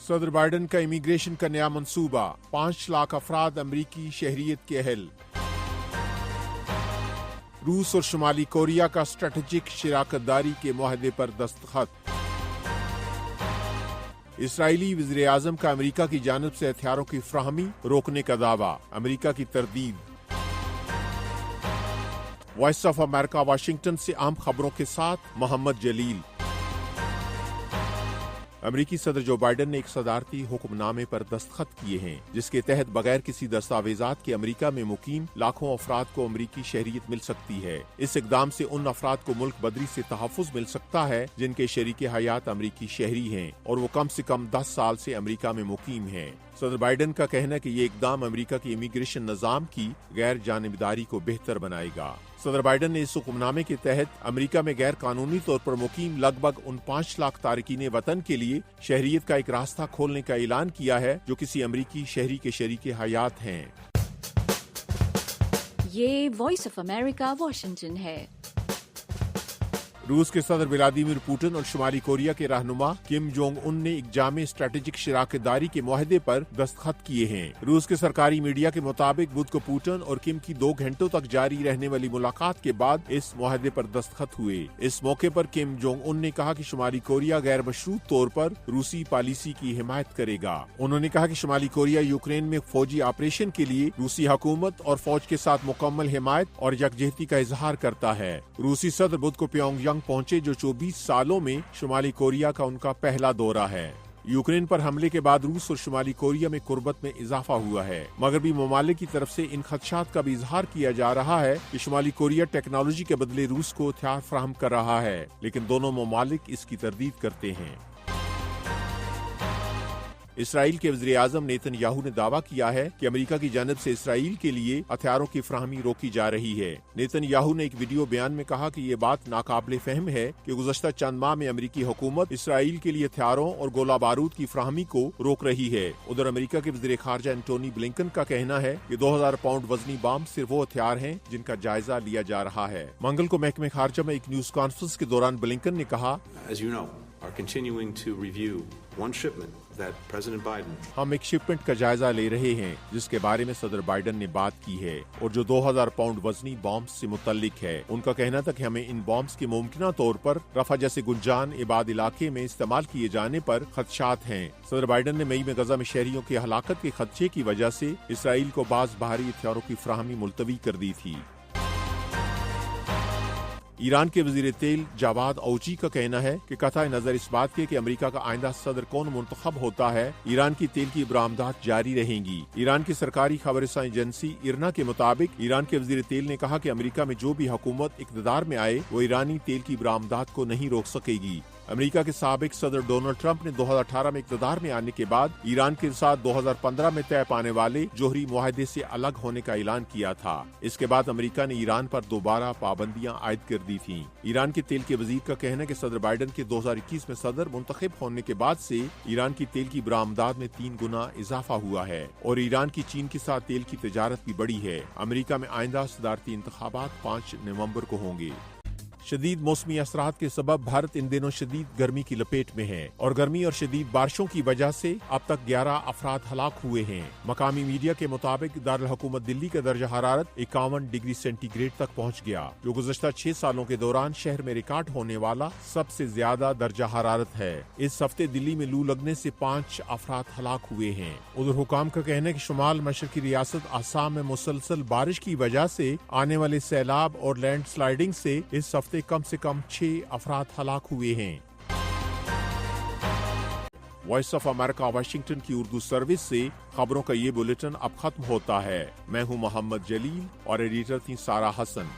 सदर बाइडन का इमिग्रेशन का नया मंसूबा, 5 लाख अफराद अमरीकी शहरियत के अहल। रूस और शुमाली कोरिया का स्ट्रेटेजिक शराकतदारी के मुआहदे पर दस्तखत। इसराइली वज़ीर-ए-आज़म का अमेरिका की जानिब से हथियारों की फराहमी रोकने का दावा, अमेरिका की तरदीद। वॉइस ऑफ अमेरिका वाशिंगटन से अहम खबरों के साथ मोहम्मद जलील। अमेरिकी सदर जो बाइडन ने एक सदारती हुक्मनामे पर दस्तखत किए हैं, जिसके तहत बगैर किसी दस्तावेजात के अमेरिका में मुकीम लाखों अफराद को अमेरिकी शहरियत मिल सकती है। इस इकदाम से उन अफराद को मुल्क बदरी से तहफ़्फ़ुज़ मिल सकता है जिनके शरीके हयात अमेरिकी शहरी हैं और वो कम से कम 10 साल से अमेरिका में मुकीम हैं। सदर बाइडन का कहना है कि ये इकदाम अमेरिका के इमिग्रेशन निज़ाम की गैर जानिबदारी को बेहतर बनाएगा। सदर बाइडन ने इस हुक्मनामे के तहत अमेरिका में गैर कानूनी तौर पर मुकीम लगभग 5 लाख तारकीन वतन के लिए शहरियत का एक रास्ता खोलने का ऐलान किया है, जो किसी अमेरिकी शहरी के शरीके हयात हैं। ये वॉइस ऑफ अमेरिका वाशिंगटन है। रूस के सदर व्लादिमीर पुतिन और शुमाली कोरिया के रहनुमा किम जोंग उन ने एक जामे स्ट्रेटेजिक शराकतदारी के मुआहदे पर दस्तखत किए हैं। रूस के सरकारी मीडिया के मुताबिक बुध को पुतिन और किम की 2 घंटों तक जारी रहने वाली मुलाकात के बाद इस मुआहदे पर दस्तखत हुए। इस मौके पर किम जोंग उन ने कहा कि शुमाली कोरिया गैर मशरूत तौर पर रूसी पॉलिसी की हिमायत करेगा। उन्होंने कहा कि शुमाली कोरिया यूक्रेन में फौजी ऑपरेशन के लिए रूसी हुकूमत और फौज के साथ मुकम्मल हिमायत और यकजहती का इजहार करता है। रूसी सदर बुध को प्योंगयांग पहुंचे, जो 24 सालों में शुमाली कोरिया का उनका पहला दौरा है। यूक्रेन पर हमले के बाद रूस और शुमाली कोरिया में कुर्बत में इजाफा हुआ है। मगरबी ममालिक की तरफ से इन खदशात का भी इजहार किया जा रहा है कि शुमाली कोरिया टेक्नोलॉजी के बदले रूस को हथियार फराहम कर रहा है, लेकिन दोनों ममालिक इसकी तरदीद करते हैं। इसराइल के वज़ीर-ए-आज़म नेतन्याहू ने दावा किया है कि अमेरिका की जानिब से इसराइल के लिए हथियारों की फराहमी रोकी जा रही है। नेतन्याहू ने एक वीडियो बयान में कहा कि ये बात नाकाबिले फहम है कि गुज़श्ता चंद माह में अमेरिकी हुकूमत इसराइल के लिए हथियारों और गोला बारूद की फराहमी को रोक रही है। उधर अमेरिका के वज़ीर ख़ारजा एंटोनी ब्लिंकन का कहना है कि 2000 पाउंड वजनी बम सिर्फ वो हथियार हैं जिनका जायजा लिया जा रहा है। मंगल को महकमे ख़ारजा में एक न्यूज़ कॉन्फ्रेंस के दौरान ब्लिंकन ने कहा, हम एक शिपमेंट का जायजा ले रहे हैं जिसके बारे में सदर बाइडन ने बात की है और जो 2000 पाउंड वजनी बॉम्ब से मुतल्लिक है। उनका कहना था कि हमें इन बॉम्ब्स के मुमकिना तौर पर रफा जैसे गुंजान इबाद इलाके में इस्तेमाल किए जाने पर खदशात हैं। सदर बाइडन ने मई में गजा में शहरियों की हलाकत के खदशे की वजह से इसराइल को बाज बाहरी हथियारों की फराहमी मुलतवी कर दी थी। ईरान के वजीर तेल जावाद औची का कहना है कि कतई नजर इस बात के कि अमेरिका का आइंदा सदर कौन मुंतखब होता है, ईरान की तेल की बरामदात जारी रहेंगी। ईरान की सरकारी खबरसां एजेंसी इरना के मुताबिक ईरान के वजीर तेल ने कहा कि अमेरिका में जो भी हुकूमत इक़्तिदार में आए वो ईरानी तेल की बरामदात को नहीं रोक सकेगी। अमेरिका के साबिक सदर डोनाल्ड ट्रंप ने 2018 में इक़्तिदार में आने के बाद ईरान के साथ 2015 में तय पाने वाले जोहरी मुआहदे से अलग होने का ऐलान किया था। इसके बाद अमेरिका ने ईरान पर दोबारा पाबंदियां आयद कर दी थीं। ईरान के तेल के वजीर का कहना है कि सदर बाइडन के 2021 में सदर मुंतखब होने के बाद से ईरान की तेल की बरामदात में 3 गुना इजाफा हुआ है और ईरान की चीन के साथ तेल की तजारत भी बढ़ी है। अमेरिका में आइंदा सदारती इंतखाबात 5 नवंबर को होंगे। शदीद मौसमी असरात के सबब भारत इन दिनों शदीद गर्मी की लपेट में है और गर्मी और शदीद बारिशों की वजह से अब तक 11 अफराद हलाक हुए हैं। मकामी मीडिया के मुताबिक दारुल हुकूमत दिल्ली का दर्जा हरारत 51 डिग्री सेंटीग्रेड तक पहुँच गया, जो गुज़श्ता 6 सालों के दौरान शहर में रिकॉर्ड होने वाला सबसे ज्यादा दर्जा हरारत है। इस हफ्ते दिल्ली में लू लगने से 5 अफराद हलाक हुए हैं। उधर हुकाम का कहना है कि शुमाल मशरकी रियासत आसाम में मुसलसल बारिश की वजह से आने वाले सैलाब और लैंड स्लाइडिंग से इस हफ्ते कम से कम 6 अफराद हलाक हुए हैं। वॉइस ऑफ अमेरिका वाशिंगटन की उर्दू सर्विस से खबरों का ये बुलेटिन अब खत्म होता है। मैं हूं मोहम्मद जलील और एडिटर थी सारा हसन।